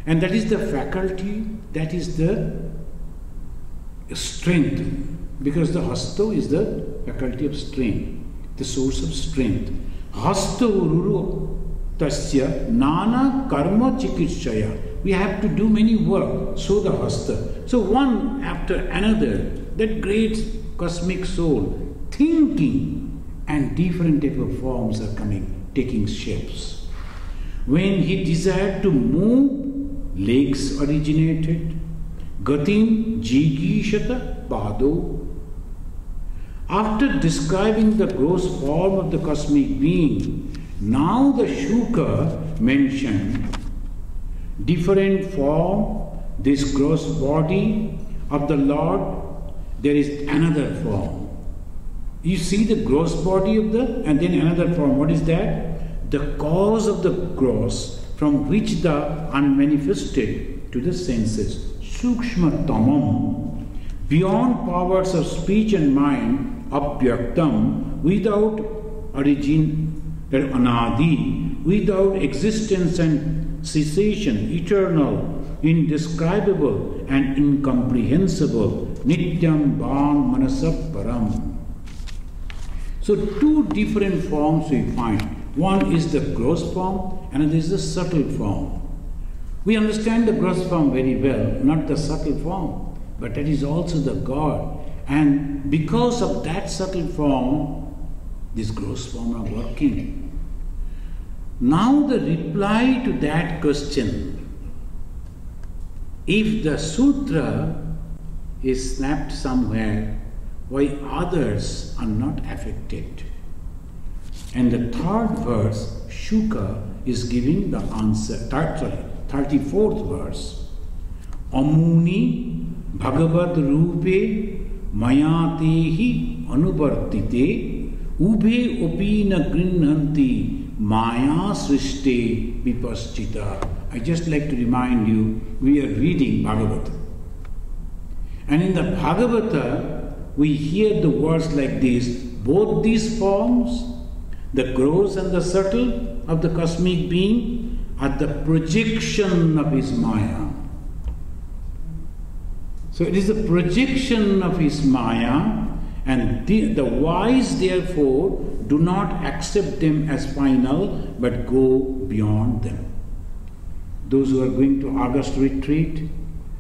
and that is the faculty, that is the strength, because the hastu is the faculty of strength, the source of strength. Hastu ruru tasya nana karma chikitshaya. We have to do many work, so the hasta. So one after another, that great cosmic soul, thinking, and different type of forms are coming, taking shapes. When he desired to move, legs originated. Gatim jigishata pado. After describing the gross form of the cosmic being, now the Shuka mentioned different form, this gross body of the Lord, there is another form. You see the gross body of the, and then another form. What is that? The cause of the gross, from which the unmanifested to the senses. Sukshma tamam, beyond powers of speech and mind, abhyaktam, without origin, anadi, without existence and cessation, eternal, indescribable and incomprehensible, nityam ban manasa param. So two different forms we find. One is the gross form, another is the subtle form. We understand the gross form very well, not the subtle form, but that is also the God. And because of that subtle form, this gross form are working. Now the reply to that question, if the sutra is snapped somewhere, why others are not affected? And the third verse, Shuka, is giving the answer. 34th verse. Amuni Bhagavad Rupe Mayatehi Anuvartite Ube Opina Grinnanti Maya Srishte Vipaschita. I just like to remind you, we are reading Bhagavatam. And in the Bhagavata, we hear the words like this, both these forms, the gross and the subtle of the cosmic being, are the projection of his Maya. So it is the projection of his Maya, and the wise therefore do not accept them as final, but go beyond them. Those who are going to August retreat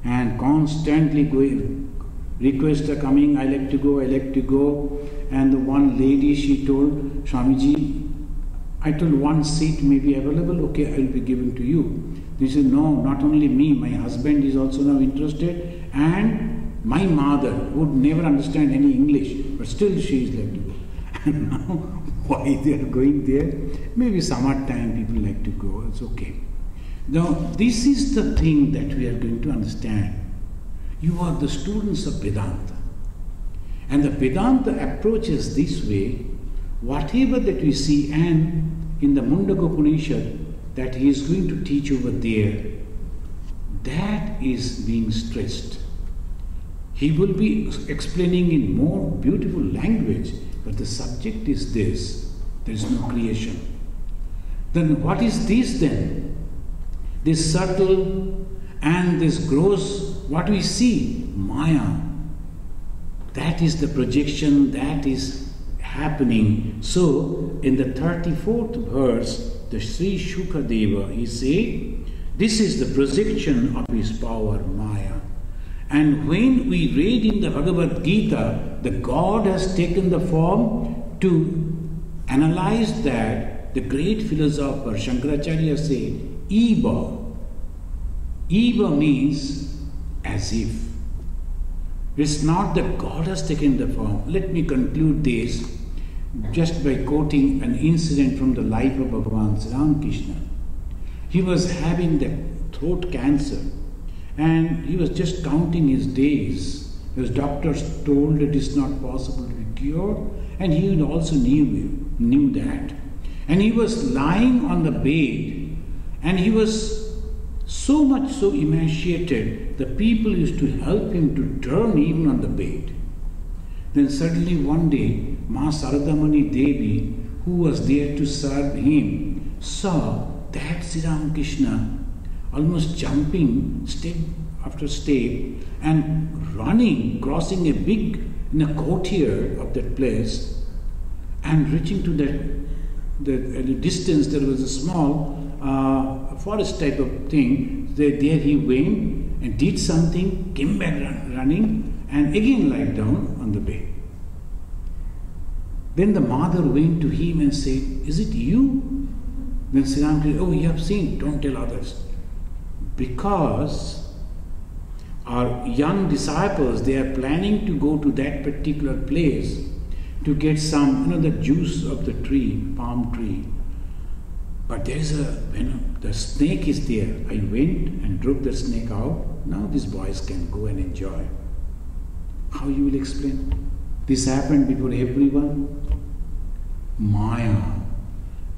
and constantly going, requests are coming, I like to go, I like to go. And the one lady, she told, Swamiji, I told one seat may be available, okay, I will be given to you. They said, no, not only me, my husband is also now interested, and my mother would never understand any English, but still she is like to go. And now, why they are going there? Maybe summertime people like to go, it's okay. Now, this is the thing that we are going to understand. You are the students of Vedanta. And the Vedanta approach is this way, whatever that we see, and in the Mundaka Upanishad that he is going to teach over there, that is being stressed. He will be explaining in more beautiful language, but the subject is this, there is no creation. Then what is this then? This subtle and this gross, what we see, Maya. That is the projection, that is happening. So, in the 34th verse, the Sri Shukadeva, he said, this is the projection of his power, Maya. And when we read in the Bhagavad Gita, the God has taken the form to analyze that. The great philosopher Shankaracharya said, Eva. Eva means as if. It's not that God has taken the form. Let me conclude this just by quoting an incident from the life of Bhagavan Sri Ramakrishna. He was having the throat cancer and he was just counting his days. His doctors told it is not possible to be cured, and he also knew that. And he was lying on the bed and he was so much so emaciated, the people used to help him to turn even on the bed. Then suddenly one day, Ma Saradamani Devi, who was there to serve him, saw that Sri Ramakrishna almost jumping step after step and running, crossing in a courtyard of that place, and reaching to the distance. There was a small forest type of thing. There he went and did something, came back running, and again lied down on the bed. Then the mother went to him and said, "Is it you?" Then Sri Ramakrishna, "Oh, you have seen, don't tell others." Because our young disciples, they are planning to go to that particular place to get some, the juice of the tree, palm tree. But there is the snake is there. I went and drove the snake out. Now these boys can go and enjoy. How you will explain? This happened before everyone. Maya.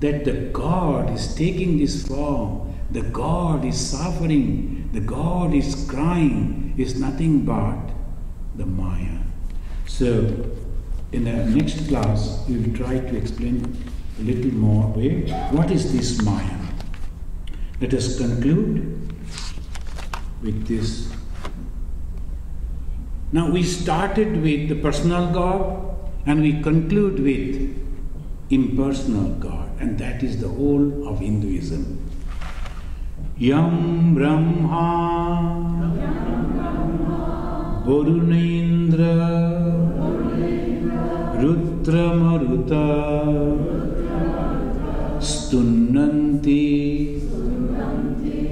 That the God is taking this form, the God is suffering, the God is crying, is nothing but the Maya. So, in the next class, we will try to explain a little more way. What is this Maya? Let us conclude with this. Now, we started with the personal God and we conclude with impersonal God, and that is the whole of Hinduism. Yam Brahma Varunendra Rudra Maruta Stunnanti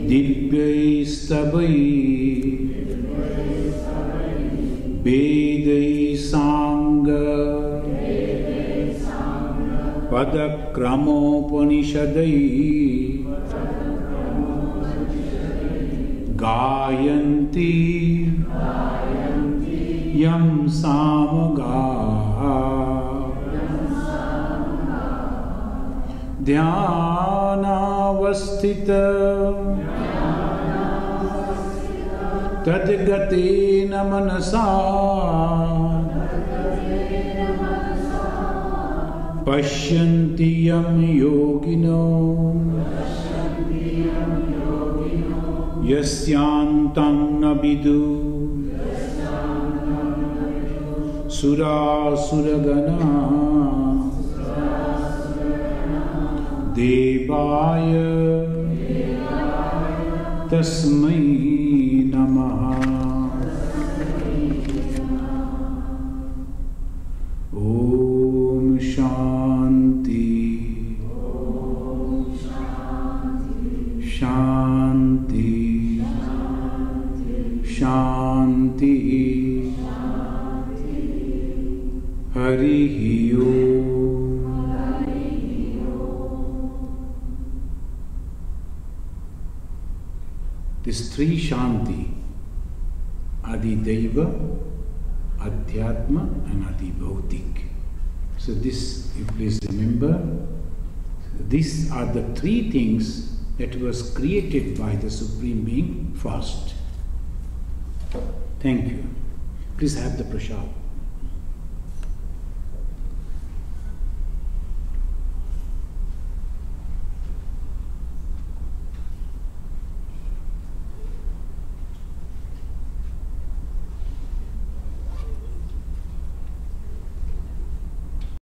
Divyai Stabai Vedai Sangha Padakramopanishadai Gayanti Yam Samaga Dhyanavasthita Tadgatena Manasa Pashyanti Yam Yogino Yasyantam Nabidu Sura Suragana Devaya Tasmai Namaha. Om Shanti Shanti Shanti Hari Om. These three Shanti, Adi Deva, Adhyatma and Adi Bhautik. So this, you please remember, these are the three things that was created by the Supreme Being first. Thank you. Please have the prasad.